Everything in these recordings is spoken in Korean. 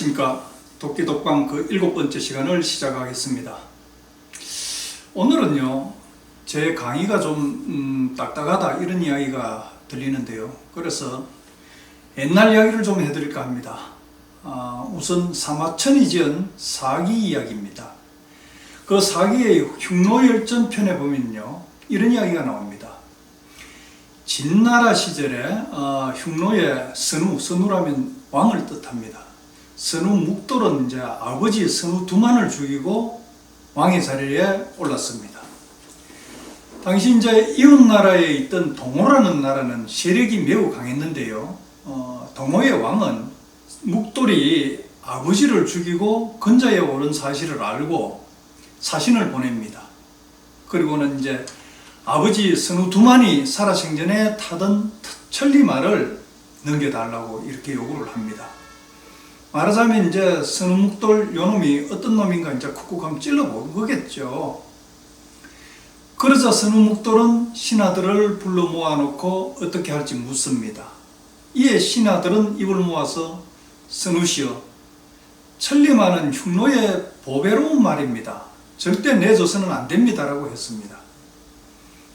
안녕하십니까. 도끼독방 그 7번째 시간을 시작하겠습니다. 오늘은요, 제 강의가 좀 딱딱하다 이런 이야기가 들리는데요. 그래서 옛날 이야기를 좀 해드릴까 합니다. 우선 사마천이 지은 사기 이야기입니다. 그 사기의 흉노열전편에 보면요, 이런 이야기가 나옵니다. 진나라 시절에 흉노의 선우라면 왕을 뜻합니다. 선우 묵돌은 이제 아버지 선우 두만을 죽이고 왕의 자리에 올랐습니다. 당시 이제 이웃 나라에 있던 동호라는 나라는 세력이 매우 강했는데요. 동호의 왕은 묵돌이 아버지를 죽이고 근자에 오른 사실을 알고 사신을 보냅니다. 그리고는 이제 아버지 선우 두만이 살아생전에 타던 천리말을 넘겨달라고 이렇게 요구를 합니다. 말하자면 이제 선우묵돌 요놈이 어떤 놈인가 이제 쿡쿡 한번 찔러보는 거겠죠. 그러자 선우묵돌은 신하들을 불러 모아놓고 어떻게 할지 묻습니다. 이에 신하들은 입을 모아서 선우시여, 천리만은 흉노의 보배로운 말입니다. 절대 내줘서는 안 됩니다라고 했습니다.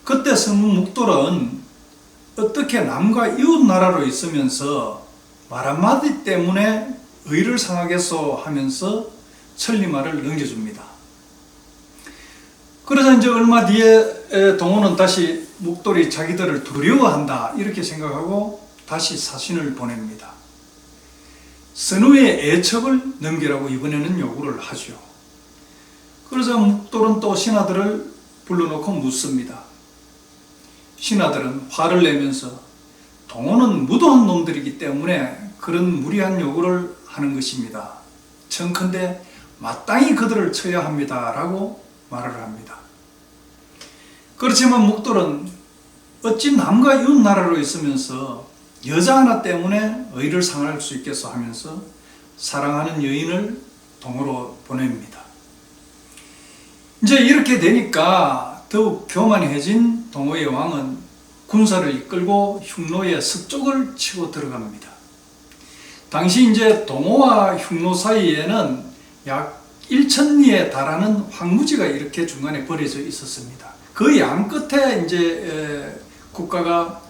그때 선우묵돌은 어떻게 남과 이웃 나라로 있으면서 말 한마디 때문에 의를 상하겠소 하면서 천리말을 넘겨줍니다. 그러자 이제 얼마 뒤에 동호는 다시 묵돌이 자기들을 두려워한다 이렇게 생각하고 다시 사신을 보냅니다. 선우의 애첩을 넘기라고 이번에는 요구를 하죠. 그러자 묵돌은 또 신하들을 불러놓고 묻습니다. 신하들은 화를 내면서 동호는 무도한 놈들이기 때문에 그런 무리한 요구를 하는 것입니다. 청컨대 마땅히 그들을 쳐야 합니다 라고 말을 합니다. 그렇지만 묵돌은 어찌 남과 이웃 나라로 있으면서 여자 하나 때문에 의를 상할 수 있겠어 하면서 사랑하는 여인을 동호로 보냅니다. 이제 이렇게 되니까 더욱 교만해진 동호의 왕은 군사를 이끌고 흉노의 서쪽을 치고 들어갑니다. 당시 이제 동호와 흉노 사이에는 약 1,000리에 달하는 황무지가 이렇게 중간에 버려져 있었습니다. 그 양 끝에 이제 국가가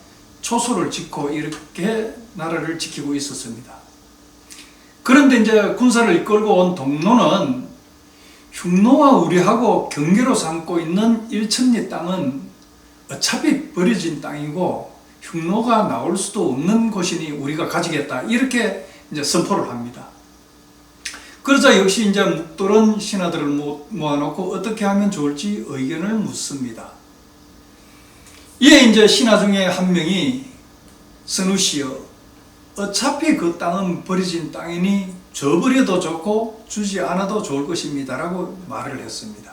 초소를 짓고 이렇게 나라를 지키고 있었습니다. 그런데 이제 군사를 이끌고 온 동로는 흉노와 우리하고 경계로 삼고 있는 1,000리 땅은 어차피 버려진 땅이고 흉노가 나올 수도 없는 곳이니 우리가 가지겠다 이렇게 이제 선포를 합니다. 그러자 역시 이제 묵돌은 신하들을 모아놓고 어떻게 하면 좋을지 의견을 묻습니다. 이에 이제 신하 중에 한 명이 선우시여, 어차피 그 땅은 버려진 땅이니 줘버려도 좋고 주지 않아도 좋을 것입니다 라고 말을 했습니다.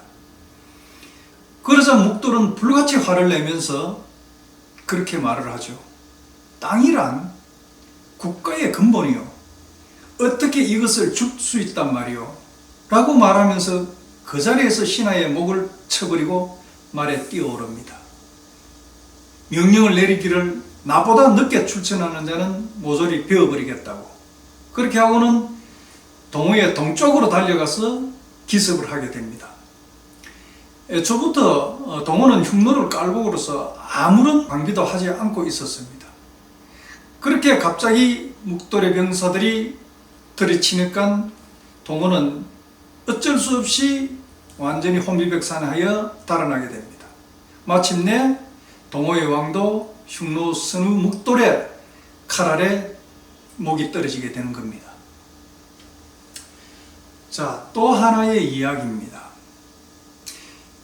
그러자 묵돌은 불같이 화를 내면서 그렇게 말을 하죠. 땅이란 국가의 근본이요, 어떻게 이것을 줄 수 있단 말이오 라고 말하면서 그 자리에서 신하의 목을 쳐버리고 말에 뛰어오릅니다. 명령을 내리기를 나보다 늦게 출전하는 자는 모조리 베어버리겠다고. 그렇게 하고는 동호의 동쪽으로 달려가서 기습을 하게 됩니다. 애초부터 동호는 흉노를 깔복으로서 아무런 방비도 하지 않고 있었습니다. 그렇게 갑자기 묵돌의 병사들이 들이치니까 동호는 어쩔 수 없이 완전히 혼비백산하여 달아나게 됩니다. 마침내 동호의 왕도 흉노 선우 묵돌의 칼 아래 목이 떨어지게 되는 겁니다. 자, 또 하나의 이야기입니다.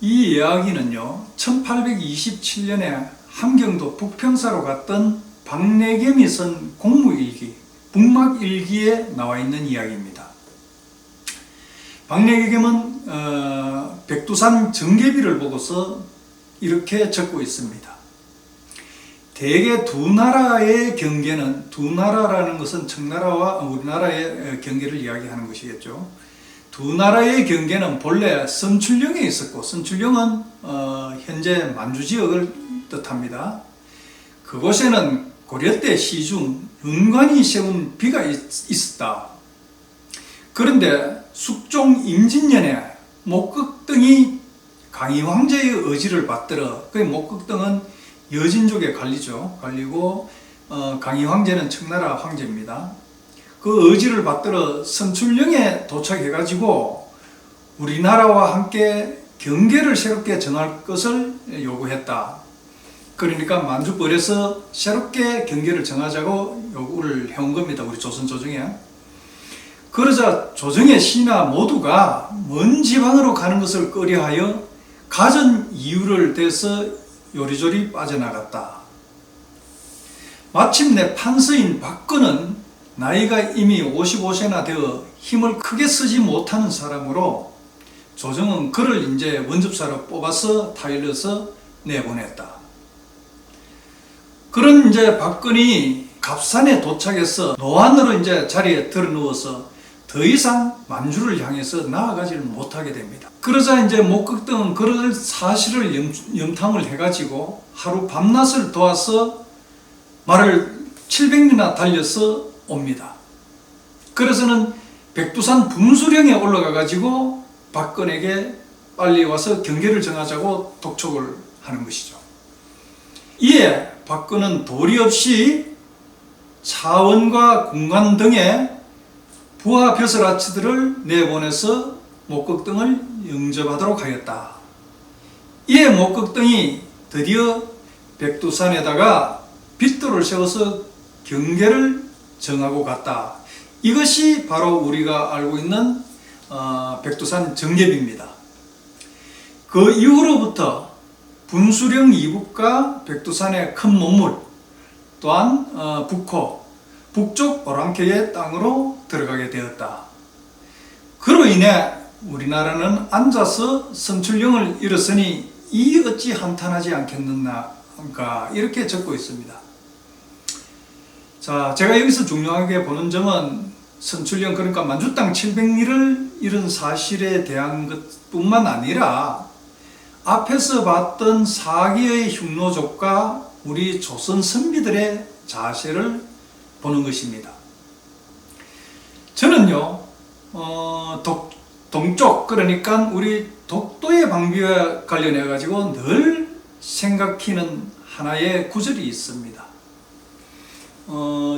이 이야기는요, 1827년에 함경도 북평사로 갔던 박내겸이 쓴 공무일기, 북막일기에 나와 있는 이야기입니다. 박내겸은 백두산 정계비를 보고서 이렇게 적고 있습니다. 대개 두 나라의 경계는, 두 나라라는 것은 청나라와 우리나라의 경계를 이야기하는 것이겠죠. 두 나라의 경계는 본래 선출령에 있었고, 선출령은 현재 만주지역을 뜻합니다. 그곳에는 고려 때 시중 윤관이 세운 비가 있었다. 그런데 숙종 임진년에 목극등이 강희 황제의 의지를 받들어, 그 목극등은 여진족의 관리죠. 관리고 강희 황제는 청나라 황제입니다. 그 의지를 받들어 선출령에 도착해가지고 우리나라와 함께 경계를 새롭게 정할 것을 요구했다. 그러니까 만주벌에서 새롭게 경계를 정하자고 요구를 해온 겁니다. 우리 조선 조정에. 그러자 조정의 신하 모두가 먼 지방으로 가는 것을 꺼려하여 가전 이유를 대서 요리조리 빠져나갔다. 마침내 판서인 박근은 나이가 이미 55세나 되어 힘을 크게 쓰지 못하는 사람으로 조정은 그를 이제 원접사로 뽑아서 타일러서 내보냈다. 그런 이제 박근이 갑산에 도착해서 노안으로 이제 자리에 들어누워서 더 이상 만주를 향해서 나아가지를 못하게 됩니다. 그러자 이제 목극등은 그럴 사실을 염탐을 해가지고 하루 밤낮을 도와서 말을 700리나 달려서 옵니다. 그래서는 백두산 분수령에 올라가가지고 박근에게 빨리 와서 경계를 정하자고 독촉을 하는 것이죠. 이에 박근은 도리 없이 차원과 군관 등의 부하 벼슬아치들을 내보내서 목극등을 영접하도록 하였다. 이에 목극등이 드디어 백두산에다가 빗도를 세워서 경계를 정하고 갔다. 이것이 바로 우리가 알고 있는 백두산 정계입니다. 그 이후로부터 분수령 이북과 백두산의 큰 몸물 또한 북호, 북쪽 오랑캐의 땅으로 들어가게 되었다. 그로 인해 우리나라는 앉아서 선출령을 잃었으니 이 어찌 한탄하지 않겠는가 이렇게 적고 있습니다. 자, 제가 여기서 중요하게 보는 점은 선출령, 그러니까 만주 땅 700리를 잃은 사실에 대한 것뿐만 아니라 앞에서 봤던 사기의 흉노족과 우리 조선 선비들의 자세를 보는 것입니다. 저는요, 동쪽, 그러니까 우리 독도의 방비와 관련해 가지고 늘 생각히는 하나의 구절이 있습니다.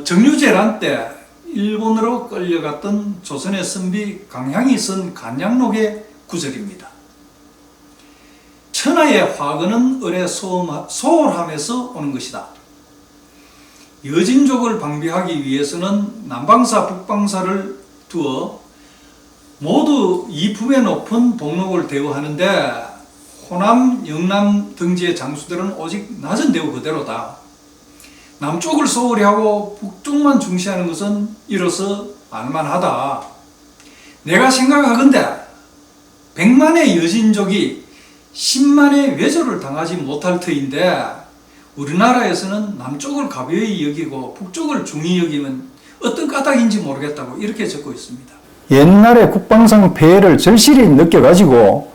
정유재란 때 일본으로 끌려갔던 조선의 선비 강향이 쓴 간양록의 구절입니다. 천하의 화근은 을에 소홀함에서 오는 것이다. 여진족을 방비하기 위해서는 남방사 북방사를 두어 모두 이품에 높은 동록을 대우하는데 호남, 영남 등지의 장수들은 오직 낮은 대우 그대로다. 남쪽을 소홀히 하고 북쪽만 중시하는 것은 이로써 알만하다. 내가 생각하건대 100만의 여진족이 10만의 외조를 당하지 못할 터인데 우리나라에서는 남쪽을 가벼이 여기고 북쪽을 중히 여기면 어떤 까닭인지 모르겠다고 이렇게 적고 있습니다. 옛날에 국방상 폐해를 절실히 느껴가지고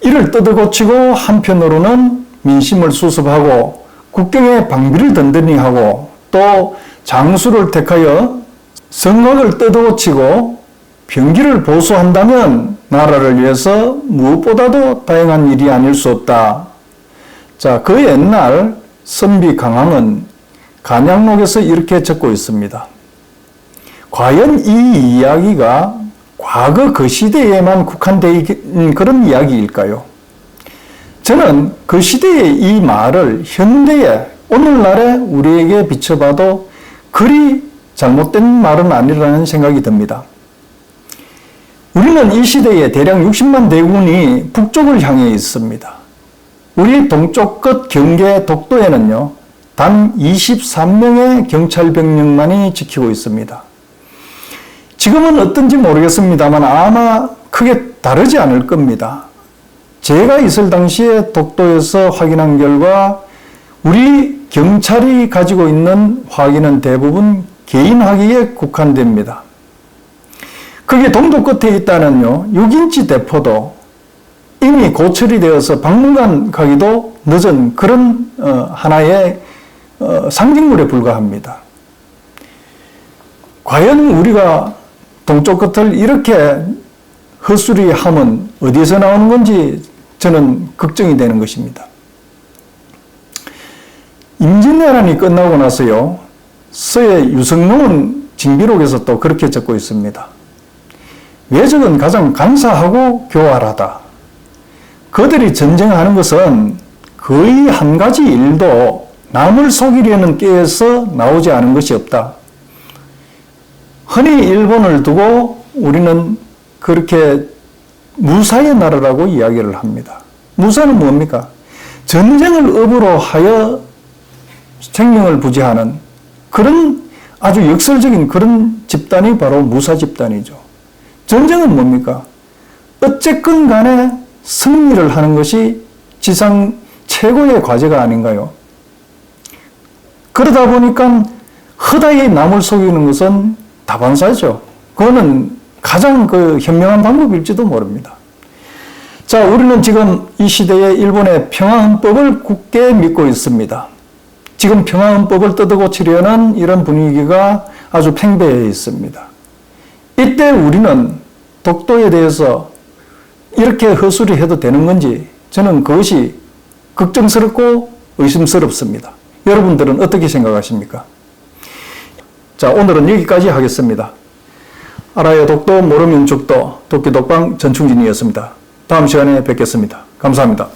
이를 뜯어고치고 한편으로는 민심을 수습하고 국경의 방비를 든든히 하고 또 장수를 택하여 성곽을 뜯어고치고 병기를 보수한다면 나라를 위해서 무엇보다도 다행한 일이 아닐 수 없다. 자, 그 옛날 선비 강항은 간양록에서 이렇게 적고 있습니다. 과연 이 이야기가 과거 그 시대에만 국한된 그런 이야기일까요? 저는 그 시대의 이 말을 현대에 오늘날에 우리에게 비춰봐도 그리 잘못된 말은 아니라는 생각이 듭니다. 우리는 이 시대에 대략 60만 대군이 북쪽을 향해 있습니다. 우리 동쪽 끝 경계 독도에는요, 단 23명의 경찰병력만이 지키고 있습니다. 지금은 어떤지 모르겠습니다만 아마 크게 다르지 않을 겁니다. 제가 있을 당시에 독도에서 확인한 결과 우리 경찰이 가지고 있는 화기는 대부분 개인 화기에 국한됩니다. 그게 동도 끝에 있다는요, 6인치 대포도 이미 고철이 되어서 박물관 가기도 늦은 그런 하나의 상징물에 불과합니다. 과연 우리가 동쪽 끝을 이렇게 헛수리하면 어디에서 나오는 건지 저는 걱정이 되는 것입니다. 임진왜란이 끝나고 나서요, 서해 유성룡은 징비록에서 또 그렇게 적고 있습니다. 외적은 가장 간사하고 교활하다. 그들이 전쟁하는 것은 거의 한 가지 일도 남을 속이려는 꾀에서 나오지 않은 것이 없다. 흔히 일본을 두고 우리는 그렇게 무사의 나라라고 이야기를 합니다. 무사는 뭡니까? 전쟁을 업으로 하여 생명을 부지하는 그런 아주 역설적인 그런 집단이 바로 무사 집단이죠. 전쟁은 뭡니까? 어쨌건 간에 승리를 하는 것이 지상 최고의 과제가 아닌가요? 그러다 보니까 허다히 남을 속이는 것은 다반사죠. 그거는 가장 현명한 방법일지도 모릅니다. 자, 우리는 지금 이 시대에 일본의 평화헌법을 굳게 믿고 있습니다. 지금 평화헌법을 뜯어고치려는 이런 분위기가 아주 팽배해 있습니다. 이때 우리는 독도에 대해서 이렇게 허술히 해도 되는 건지 저는 그것이 걱정스럽고 의심스럽습니다. 여러분들은 어떻게 생각하십니까? 자, 오늘은 여기까지 하겠습니다. 알아야 독도, 모르면 죽도, 도끼독방 전충진이었습니다. 다음 시간에 뵙겠습니다. 감사합니다.